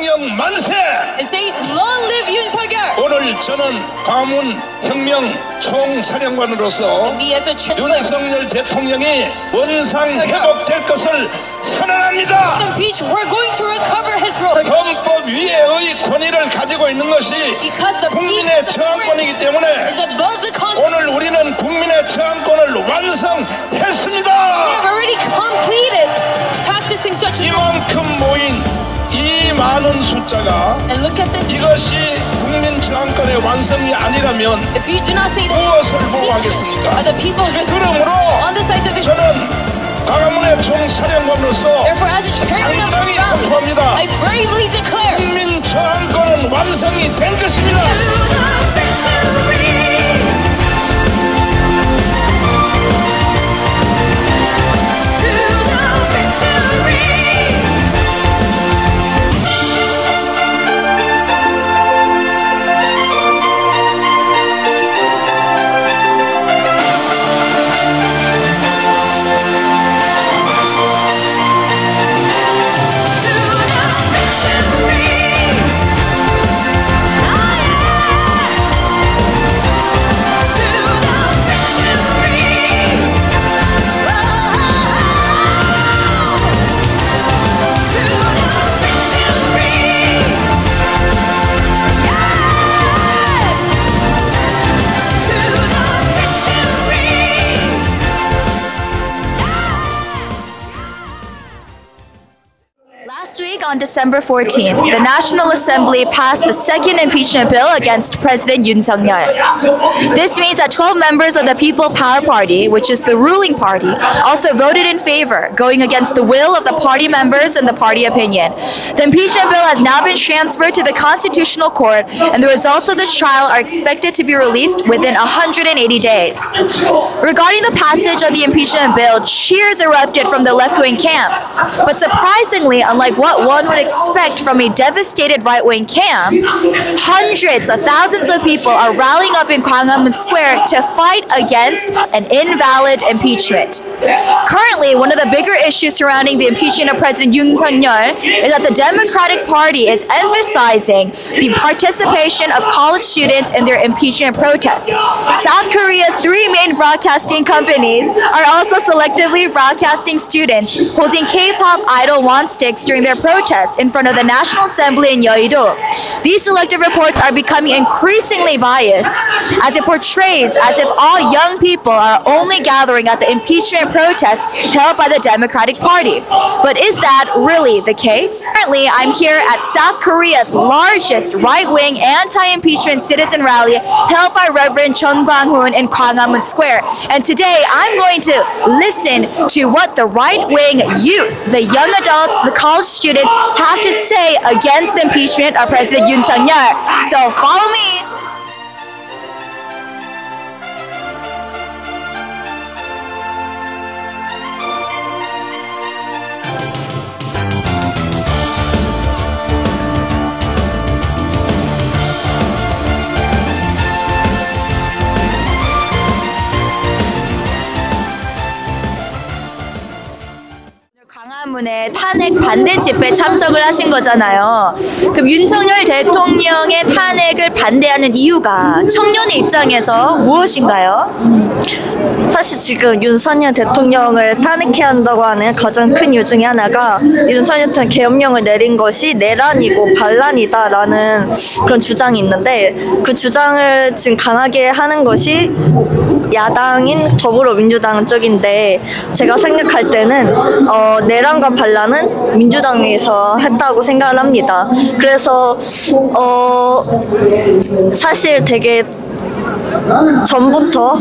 대통령 만세! and say, Long live Yoon Suk-yeol! 오늘 저는 광화문 혁명 총사령관으로서 Me as a 윤석열 대통령이 원상 회복될 것을 선언합니다. impeach, we're going to recover his role. 헌법 위에의 권위를 가지고 있는 것이 Because the 국민의 처한권이기 때문에 is above the Constitution. 오늘 우리는 국민의 처한권을 완성했습니다. We have already completed practicing such a 이만큼 모인 이 많은 숫자가 and look at this. 이것이 국민 저항권의 완성이 아니라면 If you do not say that 무엇을 보호하겠습니까? are the people's responsibility 그러므로 on the sides of the 저는 광화문의 총사령관으로서 therefore as a chairman of 당당히 this rally, 선포합니다. I bravely declare 국민 저항권은 완성이 된 것입니다. Last week, on December 14th, the National Assembly passed the second impeachment bill against President Yoon Suk-yeol. This means that 12 members of the People Power Party, which is the ruling party, also voted in favor, going against the will of the party members and the party opinion. The impeachment bill has now been transferred to the Constitutional Court, and the results of the trial are expected to be released within 180 days. Regarding the passage of the impeachment bill, cheers erupted from the left-wing camps. But surprisingly, unlike what one would expect from a devastated right-wing camp, hundreds of thousands of people are rallying up in Gwanghwamun Square to fight against an invalid impeachment. Currently, one of the bigger issues surrounding the impeachment of President Yoon Suk-yeol is that the Democratic Party is emphasizing the participation of college students in their impeachment protests. South Korea's three main broadcasting companies are also selectively broadcasting students holding K-pop idol wandsticks during their protests in front of the National Assembly in Yeouido. These selective reports are becoming increasingly biased, as it portrays as if all young people are only gathering at the impeachment protests held by the Democratic Party. But is that really the case? Currently, I'm here at South Korea's largest right-wing anti-impeachment citizen rally held by Reverend Chung Kwang-hoon in Gwanghwamun Square. And today, I'm going to listen to what the right-wing youth, the young adults, the college students have to say against the impeachment of President Yoon Suk-yeol. So follow me. 광화문에 탄핵 반대 집회에 참석을 하신 거잖아요. 그럼 윤석열 대통령의 탄핵을 반대하는 이유가 청년의 입장에서 무엇인가요? 사실 지금 윤석열 대통령을 탄핵해야 한다고 하는 가장 큰 이유 중에 하나가 윤석열 대통령 계엄령을 내린 것이 내란이고 반란이다라는 그런 주장이 있는데, 그 주장을 지금 강하게 하는 것이 야당인 더불어민주당 쪽인데, 제가 생각할 때는 내란과 반란은 민주당에서 했다고 생각을 합니다. 그래서 사실 되게 전부터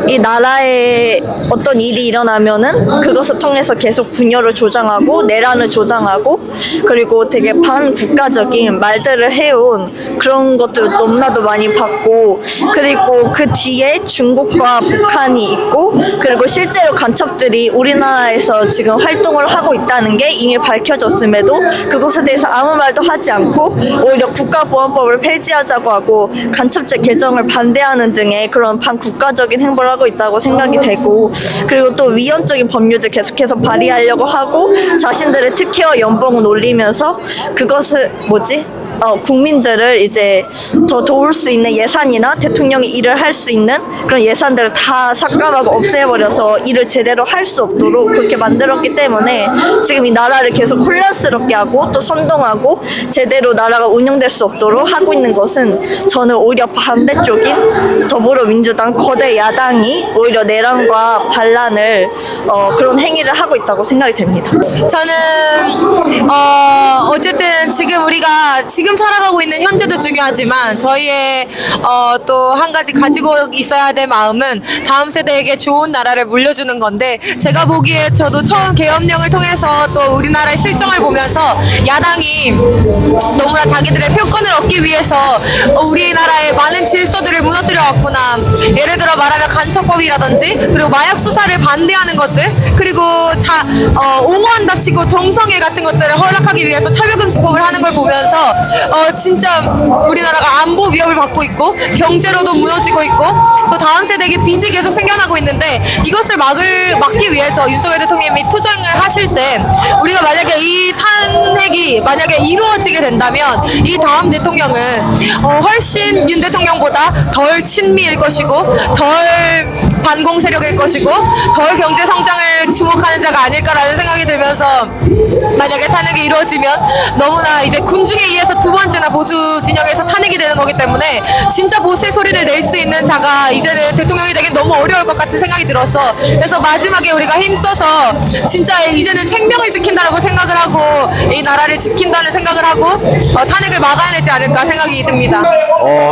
이 나라에 어떤 일이 일어나면은 그것을 통해서 계속 분열을 조장하고 내란을 조장하고, 그리고 되게 반국가적인 말들을 해온 그런 것들 너무나도 많이 봤고, 그리고 그 뒤에 중국과 북한이 있고, 그리고 실제로 간첩들이 우리나라에서 지금 활동을 하고 있다는 게 이미 밝혀졌음에도 그것에 대해서 아무 말도 하지 않고 오히려 국가보안법을 폐지하자고 하고 간첩죄 개정을 반대하는 부추기는 등의 그런 반국가적인 행보를 하고 있다고 생각이 되고, 그리고 또 위헌적인 법률들 계속해서 발의하려고 하고 자신들의 특혜와 연봉은 올리면서 그것을 국민들을 이제 더 도울 수 있는 예산이나 대통령이 일을 할 수 있는 그런 예산들을 다 삭감하고 없애버려서 일을 제대로 할 수 없도록 그렇게 만들었기 때문에 지금 이 나라를 계속 혼란스럽게 하고 또 선동하고 제대로 나라가 운영될 수 없도록 하고 있는 것은 저는 오히려 반대쪽인 더불어민주당 거대 야당이 오히려 내란과 반란을 그런 행위를 하고 있다고 생각이 됩니다. 저는 어쨌든 지금 우리가 지금 살아가고 있는 현재도 중요하지만 저희의 또 한 가지 가지고 있어야 될 마음은 다음 세대에게 좋은 나라를 물려주는 건데, 제가 보기에 저도 처음 계엄령을 통해서 또 우리나라의 실정을 보면서 야당이 너무나 자기들의 표권을 얻기 위해서 우리나라의 많은 질서들을 무너뜨려 왔구나. 예를 들어 말하면 간첩법이라든지, 그리고 마약 수사를 반대하는 것들, 그리고 옹호한답시고 동성애 같은 것들을 허락하기 위해서 차별금지법을 하는 걸 보면서 진짜 우리나라가 안보 위협을 받고 있고 경제로도 무너지고 있고 또 다음 세대에게 빚이 계속 생겨나고 있는데, 이것을 막기 위해서 윤석열 대통령이 투쟁을 하실 때 우리가 만약에 이 탄핵이 만약에 이루어지게 된다면 이 다음 대통령은 훨씬 윤 대통령보다 덜 친미일 것이고 덜 반공 세력일 것이고 덜 경제 성장을 주목하는 자가 아닐까라는 생각이 들면서, 만약에 탄핵이 이루어지면 너무나 이제 군중에 의해서 두 번째나 보수 진영에서 탄핵이 되는 거기 때문에 진짜 보수의 소리를 낼 수 있는 자가 이제는 대통령이 되긴 너무 어려울 것 같은 생각이 들어서, 그래서 마지막에 우리가 힘써서 진짜 이제는 생명을 지킨다라고 생각을 하고 이 나라를 지킨다는 생각을 하고 탄핵을 막아내지 않을까 생각이 듭니다.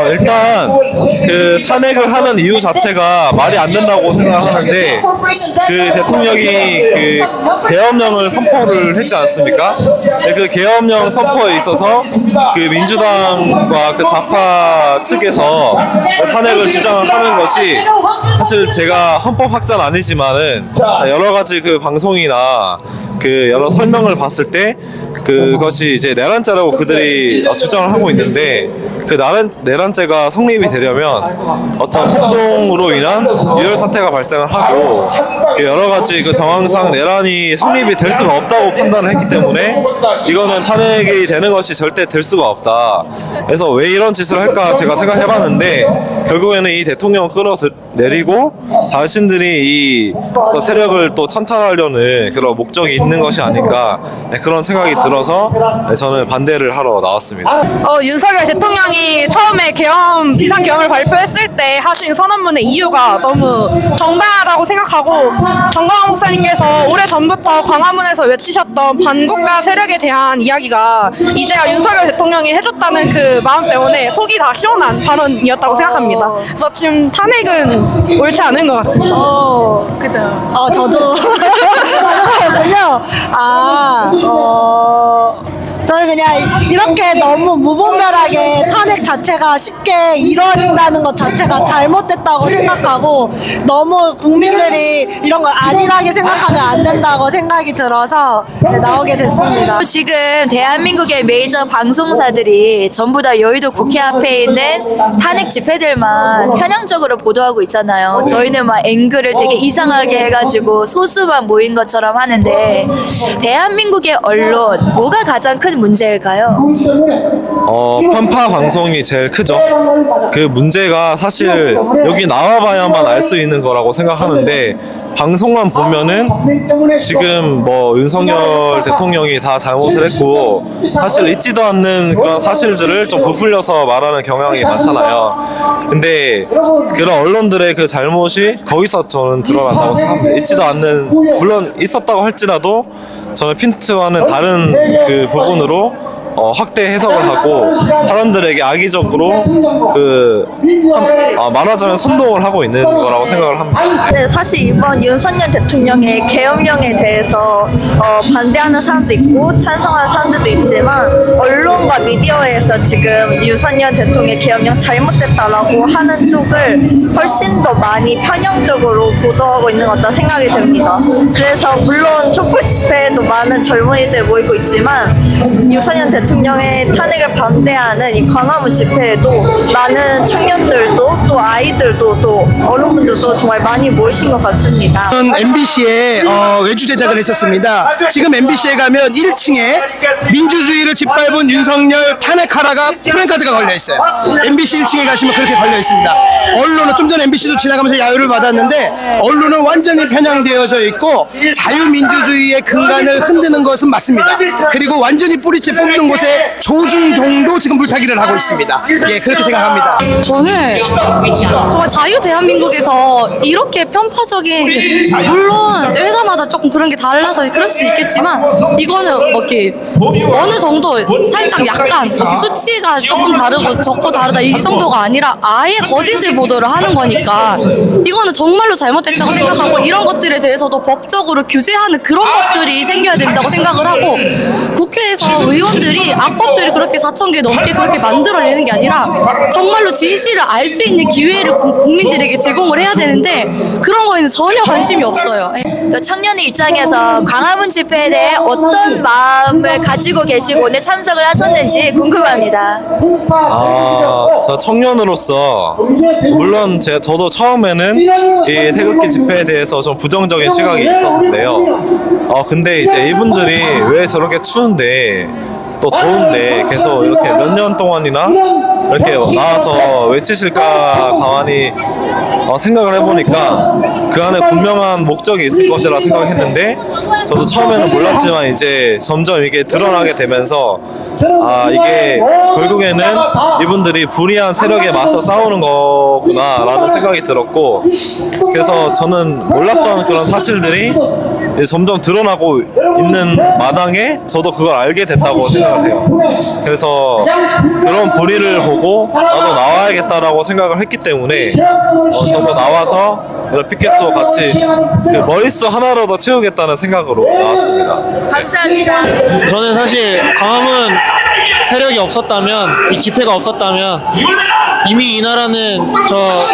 일단 그 탄핵을 하는 이유 자체가 말이 안 된다고 생각하는데, 그 대통령이 그 계엄령을 선포를 했지 않습니까? 그 계엄령 선포에 있어서 그 민주당과 그 좌파 측에서 탄핵을 주장하는 것이 사실 제가 헌법학자는 아니지만은 여러 가지 그 방송이나 그 여러 설명을 봤을 때 그것이 이제 내란죄라고 그들이 주장을 하고 있는데, 그 내란죄가 성립이 되려면 어떤 폭동으로 인한 유혈 사태가 발생을 하고 여러 가지 그 정황상 내란이 성립이 될 수가 없다고 판단을 했기 때문에 이거는 탄핵이 되는 것이 절대 될 수가 없다. 그래서 왜 이런 짓을 할까 제가 생각해봤는데, 결국에는 이 대통령을 끌어내리고 자신들이 이 세력을 또 찬탈하려는 그런 목적이 있는 것이 아닌가, 그런 생각이 들어서 저는 반대를 하러 나왔습니다. 윤석열 대통령이 처음에 비상계엄을 발표했을 때 하신 선언문의 이유가 너무 정당하다고 생각하고, 정광훈 목사님께서 오래전부터 광화문에서 외치셨던 반국가 세력에 대한 이야기가 이제야 윤석열 대통령이 해줬다는 그 마음 때문에 속이 다 시원한 발언이었다고 생각합니다. 그래서 지금 탄핵은 옳지 않은 것 같습니다. 저도 그렇군요. 저는 그냥 이렇게 너무 무분별하게 탄핵 자체가 쉽게 이루어진다는 것 자체가 잘못됐다고 생각하고, 너무 국민들이 이런 걸 안일하게 생각하면 안 된다고 생각이 들어서 나오게 됐습니다. 지금 대한민국의 메이저 방송사들이 전부 다 여의도 국회 앞에 있는 탄핵 집회들만 편향적으로 보도하고 있잖아요. 저희는 막 앵글을 되게 이상하게 해가지고 소수만 모인 것처럼 하는데, 대한민국의 언론 뭐가 가장 큰 문제일까요? 편파 방송이 제일 크죠. 그 문제가 사실 여기 나와봐야만 알 수 있는 거라고 생각하는데, 방송만 보면은 지금 뭐 윤석열 대통령이 다 잘못을 했고 사실 있지도 않는 그런 사실들을 좀 부풀려서 말하는 경향이 많잖아요. 근데 그런 언론들의 그 잘못이 거기서 저는 드러난다고 생각합니다. 있지도 않는, 물론 있었다고 할지라도 저는 핀트와는 다른 그 부분으로 확대 해석을 하고 사람들에게 악의적으로 말하자면 선동을 하고 있는 거라고 생각을 합니다. 네, 사실 이번 윤석열 대통령의 계엄령에 대해서 반대하는 사람도 있고 찬성하는 사람들도 있지만, 언론과 미디어에서 지금 윤석열 대통령의 계엄령 잘못됐다라고 하는 쪽을 훨씬 더 많이 편향적으로 보도하고 있는 것 같다 생각이 듭니다. 그래서 물론 촛불 집회에도 많은 젊은이들 모이고 있지만 윤석열 대통령의 탄핵을 반대하는 이 광화문 집회에도 많은 청년들도 또 아이들도 또 어른분들도 정말 많이 모이신 것 같습니다. 저는 MBC에 외주 제작을 했었습니다. 지금 MBC에 가면 1층에 민주주의를 짓밟은 윤석열 탄핵하라가 프랜카드가 걸려 있어요. MBC 1층에 가시면 그렇게 걸려 있습니다. 언론은 좀 전에 MBC도 지나가면서 야유를 받았는데 언론은 완전히 편향되어져 있고 자유민주주의의 근간을 흔드는 것은 맞습니다. 그리고 완전히 뿌리째 뽑는 곳에 조중동도 지금 물타기를 하고 있습니다. 예, 그렇게 생각합니다. 저는 정말 자유 대한민국에서 이렇게 편파적인, 물론 이제 회사마다 조금 그런 게 달라서 그럴 수 있겠지만 이거는 뭐 이렇게 어느 정도 살짝 약간 이렇게 수치가 조금 다르고 적고 다르다 이 정도가 아니라 아예 거짓을 보도를 하는 거니까 이거는 정말로 잘못됐다고 생각하고 이런 것들에 대해서도 법적으로 규제하는 그런 것들이 생겨야 된다고 생각을 하고 국회에서 의원들이 악법들이 그렇게 4,000개 넘게 그렇게 만들어내는 게 아니라 정말로 진실을 알 수 있는 기회를 국민들에게 제공을 해야 되는데 그런 거에는 전혀 관심이 없어요. 또 청년의 입장에서 광화문 집회에 대해 어떤 마음을 가지고 계시고 오늘 참석을 하셨는지 궁금합니다. 저 청년으로서 물론 저도 처음에는 이 태극기 집회에 대해서 좀 부정적인 시각이 있었는데요. 근데 이제 이분들이 왜 저렇게 추운데 또 더운데 계속 이렇게 몇 년 동안이나 이렇게 나와서 외치실까 가만히 생각을 해보니까 그 안에 분명한 목적이 있을 것이라 생각했는데 저도 처음에는 몰랐지만 이제 점점 이게 드러나게 되면서 이게 결국에는 이분들이 불의한 세력에 맞서 싸우는 거구나 라는 생각이 들었고 그래서 저는 몰랐던 그런 사실들이 이제 점점 드러나고 있는 마당에 저도 그걸 알게 됐다고 생각을 해요. 그래서 그런 불의를 보고 나도 나와야겠다라고 생각을 했기 때문에 저도 나와서 피켓도 같이 그 머릿수 하나라도 채우겠다는 생각으로 나왔습니다. 감사합니다. 저는 사실 광화문 세력이 없었다면 이 집회가 없었다면 이미 이 나라는 저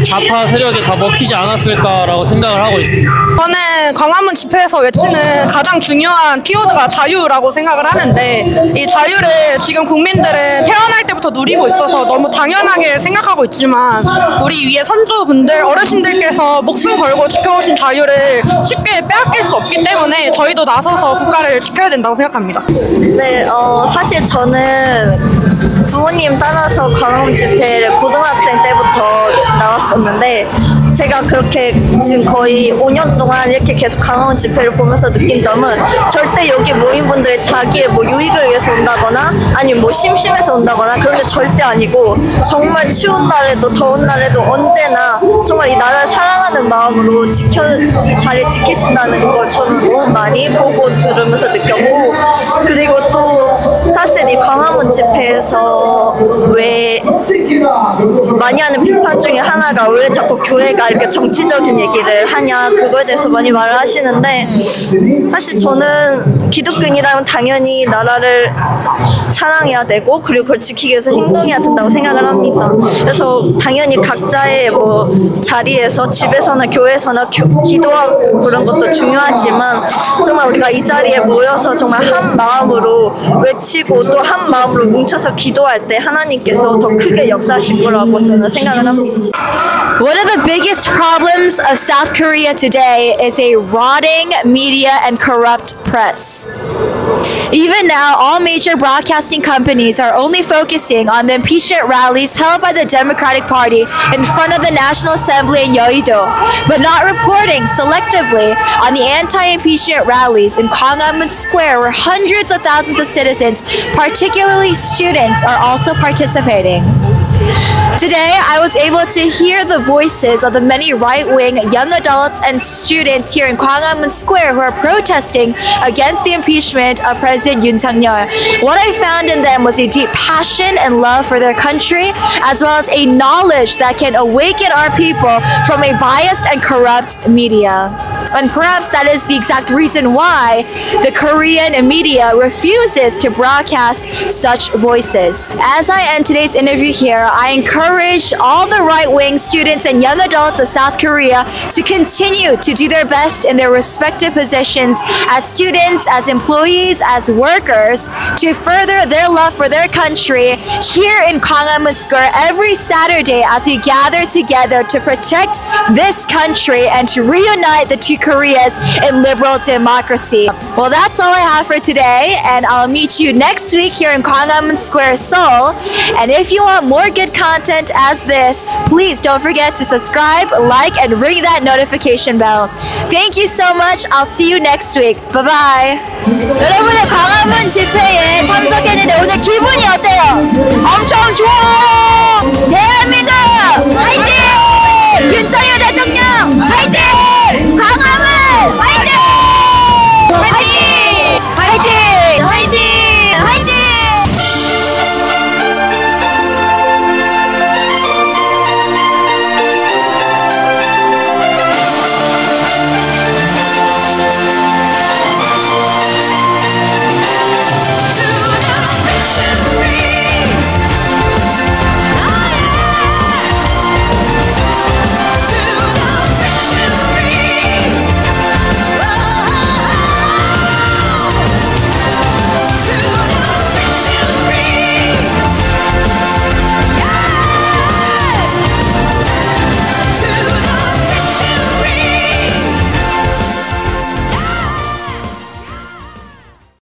좌파 세력에 다 먹히지 않았을까라고 생각을 하고 있습니다. 저는 광화문 집회에서 외치는 가장 중요한 키워드가 자유라고 생각을 하는데 이 자유를 지금 국민들은 태어날 때부터 누리고 있어서 너무 당연하게 생각하고 있지만 우리 위에 선조분들 어르신들께서 목숨 걸고 지켜오신 자유를 쉽게 빼앗길 수 없기 때문에 저희도 나서서 국가를 지켜야 된다고 생각합니다. 네, 사실 저는 부모님 따라서 광화문 집회를 고등학생 때부터 나왔었는데 제가 그렇게 지금 거의 5년 동안 이렇게 계속 광화문 집회를 보면서 느낀 점은 절대 여기 모인 분들이 자기의 뭐 유익을 위해서 온다거나 아니면 뭐 심심해서 온다거나 그런 게 절대 아니고 정말 추운 날에도 더운 날에도 언제나 정말 이 나라를 사랑하는 마음으로 이 자리를 지키신다는 걸 저는 너무 많이 보고 들으면서 느꼈고 그리고 또 사실 이 광화문 집회에서 왜 많이 하는 비판 중에 하나가 왜 자꾸 교회가 이렇게 정치적인 얘기를 하냐 그거에 대해서 많이 말을 하시는데 사실 저는 기독교인이라면 당연히 나라를 사랑해야 되고 그리고 그걸 지키기 위해서 행동해야 된다고 생각을 합니다. 그래서 당연히 각자의 뭐 자리에서 집에서나 교회에서나 기도하고 그런 것도 중요하지만 정말 우리가 이 자리에 모여서 정말 한 마음으로 외치고 또 한 마음으로 뭉쳐서 기도할 때 하나님께서 더 크게 역사하실 거라고 저는 생각을 합니다. One of the biggest problems of South Korea today is a rotting media and corrupt press. Even now, all major broadcasting companies are only focusing on the impeachment rallies held by the Democratic Party in front of the National Assembly in Yeouido, but not reporting selectively on the anti-impeachment rallies in Gwanghwamun Square where hundreds of thousands of citizens, particularly students, are also participating. Today, I was able to hear the voices of the many right-wing young adults and students here in Gwanghwamun Square who are protesting against the impeachment of President Yoon Suk-yeol. What I found in them was a deep passion and love for their country, as well as a knowledge that can awaken our people from a biased and corrupt media. And perhaps that is the exact reason why the Korean media refuses to broadcast such voices. As I end today's interview here, I encourage all the right-wing students and young adults of South Korea to continue to do their best in their respective positions as students, as employees, as workers, to further their love for their country here in Gwanghwamun Square every Saturday as we gather together to protect this country and to reunite the two Koreas in liberal democracy. Well, that's all I have for today, and I'll meet you next week here in Gwanghwamun Square, Seoul. And if you want more good content as this, please don't forget to subscribe, like, and ring that notification bell. Thank you so much. I'll see you next week. Bye-bye. 여러분의 광화문 집회에 참석했는데 오늘 기분이 어때요? 엄청 좋아!